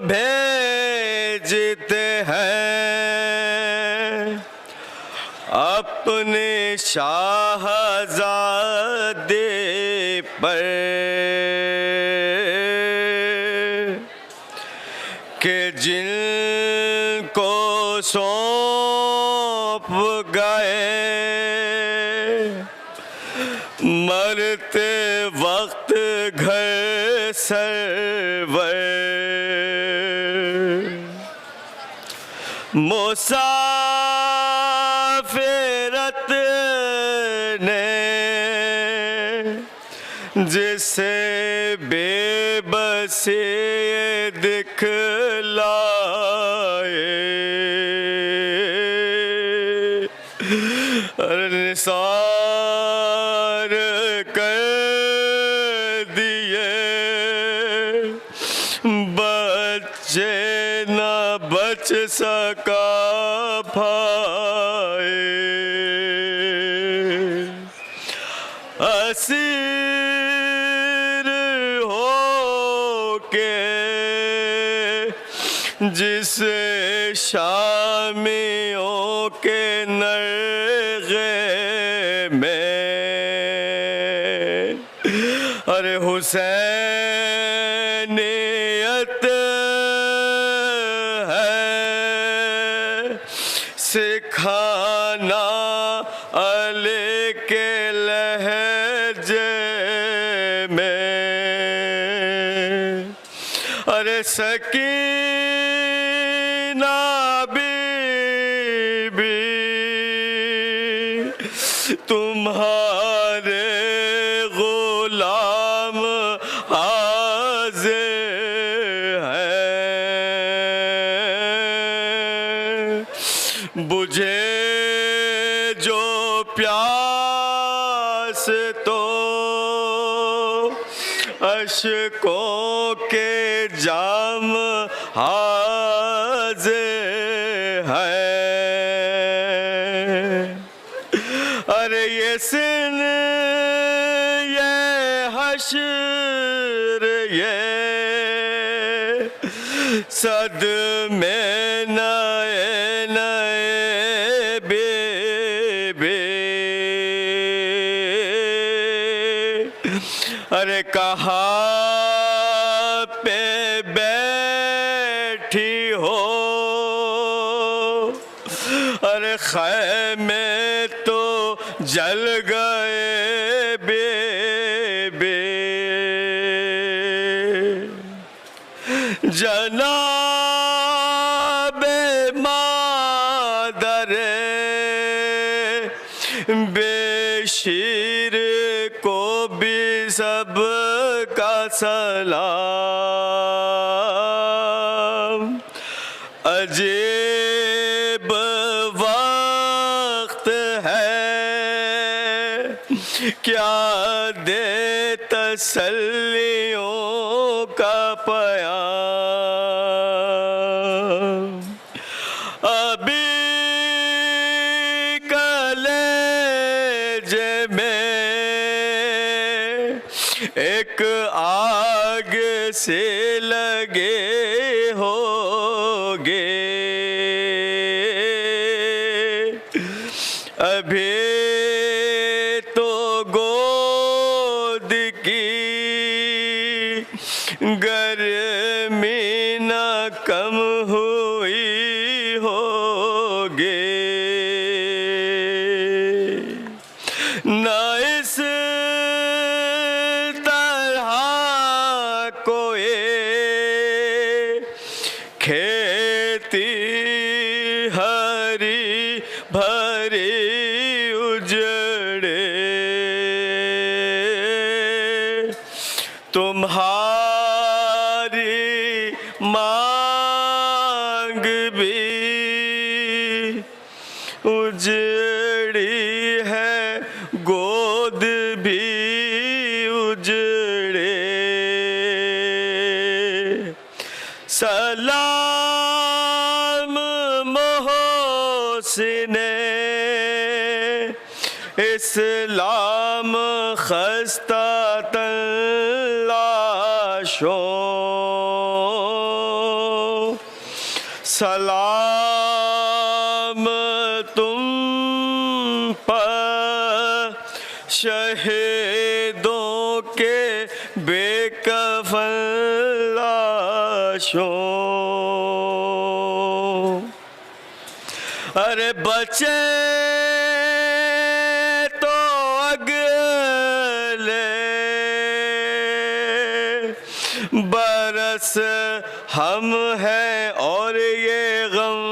بھیجتے ہیں اپنے شاہزادے پر کہ جن کو سونپ گئے مرتے وقت گھر سرور، مسافرت نے جسے بے بسی دکھلائے، نثار کر دیے بچے نہ بچ سکا بھائی، اسیر ہو کے جسے شامیوں کے نرغے میں ارے حسینیت ہے سکھانا علی کے لہجے میں، ارے سکینہ بی بی تمہارے غلام حاضر ہیں، بجھے جو پیاس تو اشکوں کے جام حاضر ہے، ارے یہ سن یہ حشر یہ صدمے نئے نئے بے بے، ارے کہاں پہ بیٹھی ہو ارے خیمے تو جل گئے بے بے، جناب مادر بے شیر کو بھی سب کا سلام، عجیب وقت ہے کیا دے تسلیوں کا پیام، ابھی کلیجے میں ایک آگ سے لگے ہوگے، ابھی تو گود کی گرمی نہ کم ہوئی ہوگی، نہ اس طرح کوئی کھیتی ہری بھری اجڑے، تمہارا مانگ بھی اجڑی ہے، گود بھی اجڑے، سلام محسن اسلام خستہ تلاشوں، سلام تم پر شہیدوں کے بے کفن لاشوں، ارے بچے تو اگلے برس ہم ہیں اور یہ غم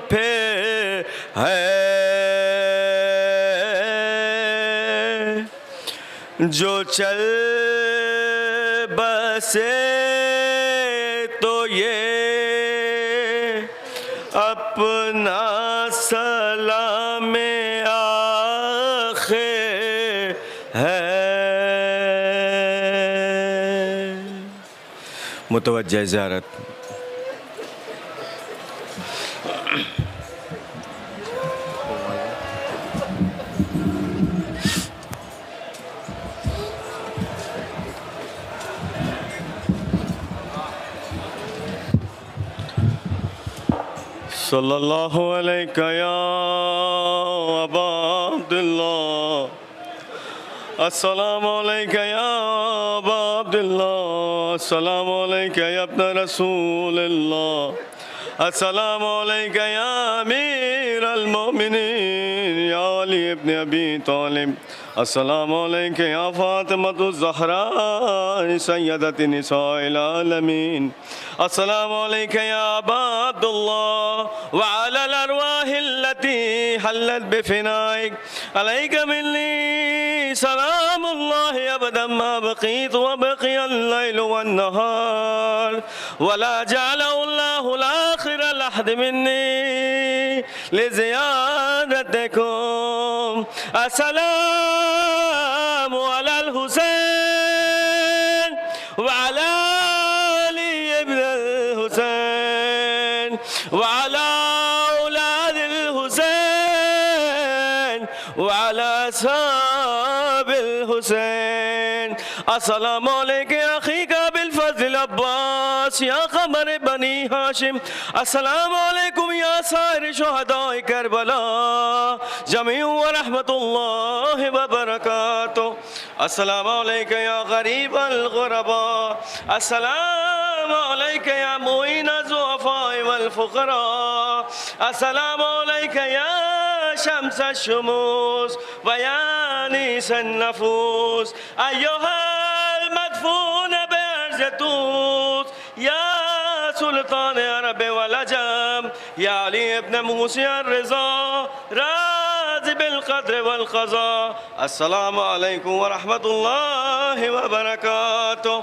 پھر ہے، جو چل بسے تو یہ اپنا سلام آخر ہے۔ متوجہ زیارت صلی اللہ علیہ یا ابا عبداللہ، السلام علیکہ یا ابا عبداللہ، السلام علیکہ یا ابن رسول اللہ، السلام علیکہ یا امیر المؤمنین یا علی ابن ابی طالب، السلام علیکہ یا فاطمۃ الزہراء سیدۃ نساء العالمین، السلام علیکہ یا ابا عبداللہ وعلی الارواح التي حلت بفنائک، علیکہ منی سلام اللہ ابدا ما بقیت وبقی اللیل والنہار ولا جعلہ اللہ الاخر لحد منی لزیادتکم، السلام علی الحسین وعلی علی ابن الحسین وعلی اولاد الحسین وعلی اصحاب الحسین، السلام علیکم اخیک بالفضل عباس یا قمر بنی ہاشم، السلام علیکم یا سائر شہداء کربلا جمیع ورحمت اللہ وبرکاتہ، السلام علیکم یا غریب الغرباء، السلام علیکم یا معین الضعفاء والفقراء، السلام علیکم یا شمس الشموس ویانیس النفوس، ایہا المدفون بأرض طوس یا سلطان عرب والعجم یا علی ابن موسی الرضا راض بالقدر والقضاء، السلام علیکم ورحمت اللہ وبرکاتہ،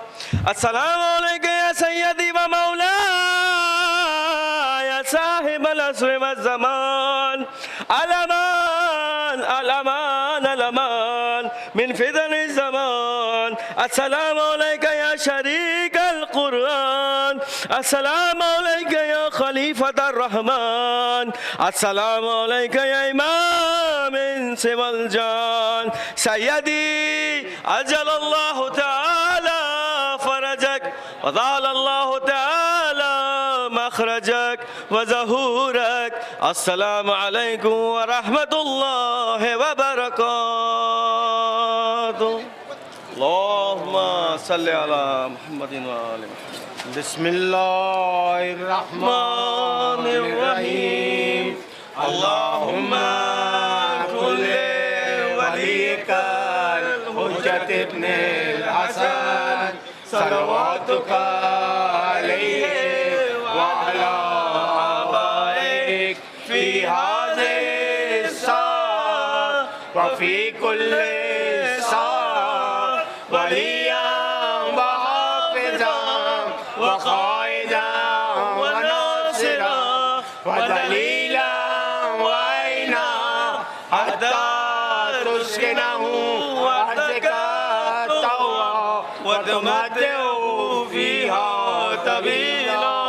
السلام علیکم یا سیدی و مولاي یا صاحب العصر والزمان، الامان الامان الامان من فتن الزمان، السلام علیکم یا شریک القرآن، السلام علیکم یا خلیفۃ الرحمن، السلام علیکم یا امام انس والجان، سیدی عجل اللہ تعالی فرجک وضال اللہ تعالی مخرجک وظہورک، السلام علیکم ورحمت اللہ وبرکاتہ، اللہم صلی علی محمد وآل محمد، بسم اللہ الرحمن الرحیم، اللہم کل ولیک الحجت ابن الحسن صلواتک علیہ وعلی آبائک فی هذه الساعة وفی کل ساعة ولیا وحافظا وقائدا مسكنه وزكاته وتمتعه فيها طويلا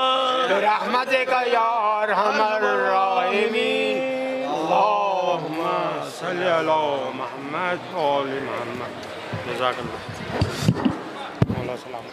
برحمتك يا أرحم الراحمين اللهم صل على محمد وآل محمد جزاك الله مولا سلام